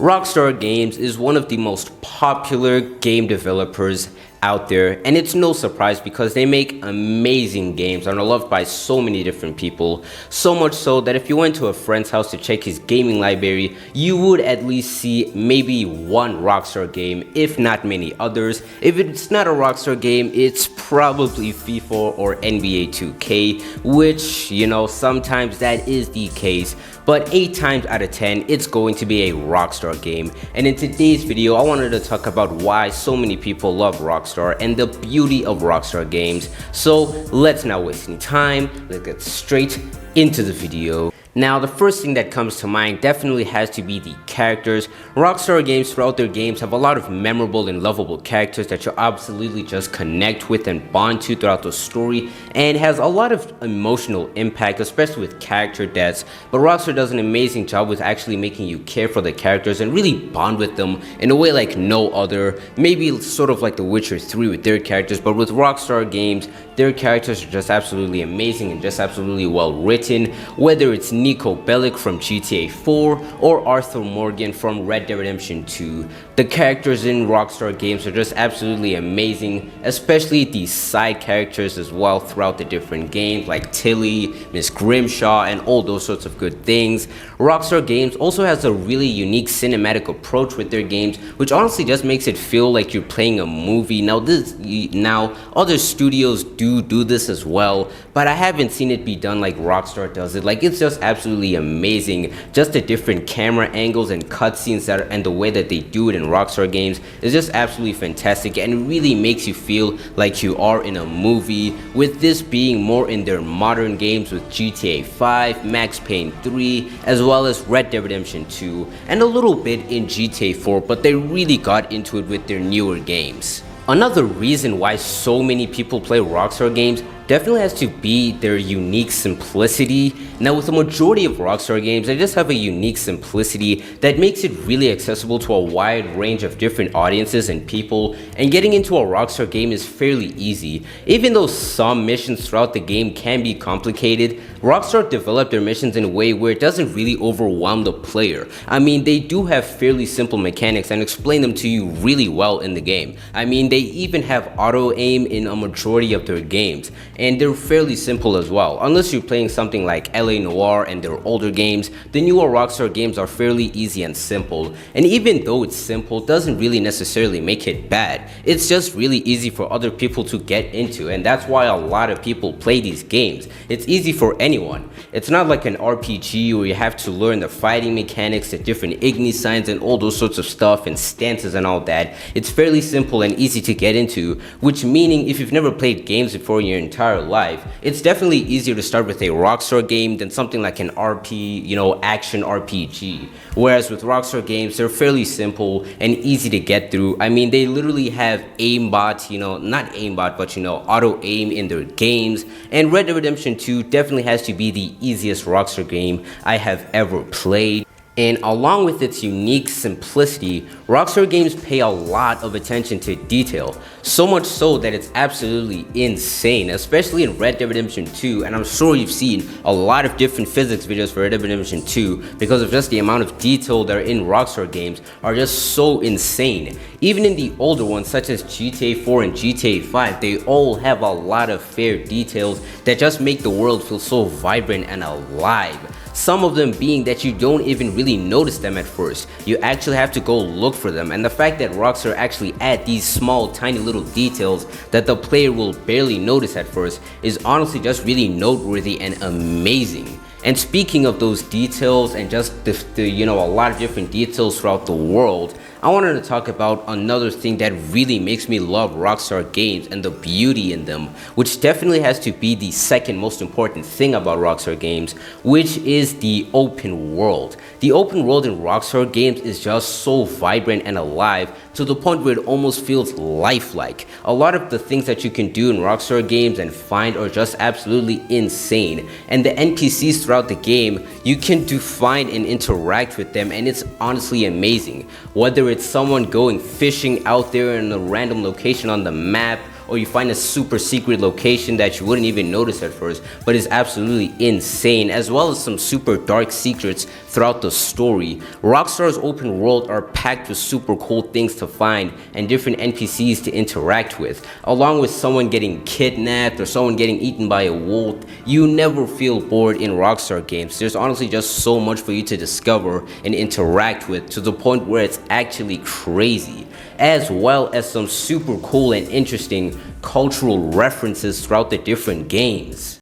Rockstar Games is one of the most popular game developers out there, and it's no surprise because they make amazing games and are loved by so many different people. So much so that if you went to a friend's house to check his gaming library, you would at least see maybe one Rockstar game, if not many others. If it's not a Rockstar game, it's probably FIFA or NBA 2K, which, sometimes that is the case. But 8 times out of 10, it's going to be a Rockstar game. And in today's video, I wanted to talk about why so many people love Rockstar and the beauty of Rockstar games. So let's not waste any time, let's get straight into the video. Now, the first thing that comes to mind definitely has to be the characters. Rockstar games throughout their games have a lot of memorable and lovable characters that you absolutely just connect with and bond to throughout the story, and has a lot of emotional impact, especially with character deaths. But Rockstar does an amazing job with actually making you care for the characters and really bond with them in a way like no other. Maybe sort of like The Witcher 3 with their characters, but with Rockstar games, their characters are just absolutely amazing and just absolutely well written, whether it's Nico Bellic from GTA 4 or Arthur Morgan from Red Dead Redemption 2. The characters in Rockstar games are just absolutely amazing, especially the side characters as well throughout the different games, like Tilly, Miss Grimshaw, and all those sorts of good things. Rockstar games also has a really unique cinematic approach with their games, which honestly just makes it feel like you're playing a movie. Now other studios do this as well, but I haven't seen it be done like Rockstar does it. Like, it's just absolutely amazing. Just the different camera angles and cutscenes and the way that they do it in Rockstar games is just absolutely fantastic, and it really makes you feel like you are in a movie, with this being more in their modern games with GTA 5, Max Payne 3, as well as Red Dead Redemption 2, and a little bit in GTA 4, but they really got into it with their newer games. Another reason why so many people play Rockstar games definitely has to be their unique simplicity. Now, with the majority of Rockstar games, they just have a unique simplicity that makes it really accessible to a wide range of different audiences and people, and getting into a Rockstar game is fairly easy. Even though some missions throughout the game can be complicated, Rockstar developed their missions in a way where it doesn't really overwhelm the player. I mean, they do have fairly simple mechanics and explain them to you really well in the game. I mean, they even have auto aim in a majority of their games, and they're fairly simple as well. Unless you're playing something like LA Noire and their older games, the newer Rockstar games are fairly easy and simple. And even though it's simple, doesn't really necessarily make it bad. It's just really easy for other people to get into, and that's why a lot of people play these games. It's easy for anyone. It's not like an RPG where you have to learn the fighting mechanics, the different igni signs and all those sorts of stuff and stances and all that. It's fairly simple and easy to get into, which meaning if you've never played games before in your entire life, it's definitely easier to start with a Rockstar game than something like an action RPG. Whereas with Rockstar games, they're fairly simple and easy to get through. I mean, they literally have aimbot, not aimbot, but auto aim in their games. And Red Dead Redemption 2 definitely has to be the easiest Rockstar game I have ever played. And along with its unique simplicity, Rockstar games pay a lot of attention to detail, so much so that it's absolutely insane, especially in Red Dead Redemption 2, and I'm sure you've seen a lot of different physics videos for Red Dead Redemption 2 because of just the amount of detail that are in Rockstar games are just so insane. Even in the older ones such as GTA 4 and GTA 5, they all have a lot of fair details that just make the world feel so vibrant and alive. Some of them being that you don't even really notice them at first. You actually have to go look for them, and the fact that Rockstar actually add these small tiny little details that the player will barely notice at first is honestly just really noteworthy and amazing. And speaking of those details and just a lot of different details throughout the world, I wanted to talk about another thing that really makes me love Rockstar games and the beauty in them, which definitely has to be the second most important thing about Rockstar games, which is the open world. The open world in Rockstar games is just so vibrant and alive to the point where it almost feels lifelike. A lot of the things that you can do in Rockstar games and find are just absolutely insane, and the NPCs throughout the game, you can find and interact with them, and it's honestly amazing. Whether it's someone going fishing out there in a random location on the map, or you find a super secret location that you wouldn't even notice at first, but is absolutely insane, as well as some super dark secrets throughout the story. Rockstar's open world are packed with super cool things to find and different NPCs to interact with, along with someone getting kidnapped or someone getting eaten by a wolf. You never feel bored in Rockstar games. There's honestly just so much for you to discover and interact with, to the point where it's actually crazy, as well as some super cool and interesting cultural references throughout the different games.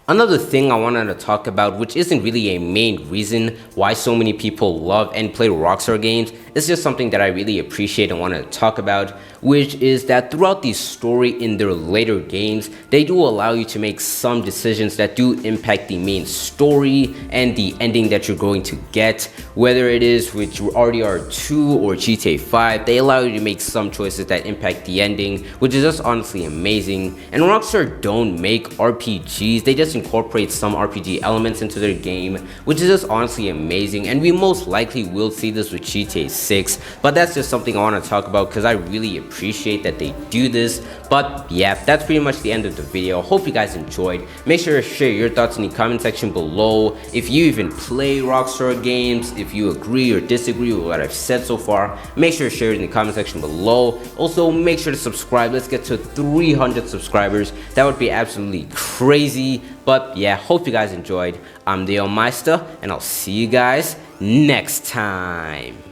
Another thing I wanted to talk about, which isn't really a main reason why so many people love and play Rockstar games, it's just something that I really appreciate and want to talk about, which is that throughout the story in their later games, they do allow you to make some decisions that do impact the main story and the ending that you're going to get. Whether it is with RDR 2 or GTA 5, they allow you to make some choices that impact the ending, which is just honestly amazing. And Rockstar don't make RPGs, they just incorporate some RPG elements into their game, which is just honestly amazing. And we most likely will see this with GTA 6, but that's just something I want to talk about because I really appreciate that they do this. But yeah, that's pretty much the end of the video. Hope you guys enjoyed. Make sure to share your thoughts in the comment section below. If you even play Rockstar games, if you agree or disagree with what I've said so far, make sure to share it in the comment section below. Also, make sure to subscribe. Let's get to 300 subscribers. That would be absolutely crazy. But yeah, hope you guys enjoyed. I'm the Meister, and I'll see you guys next time.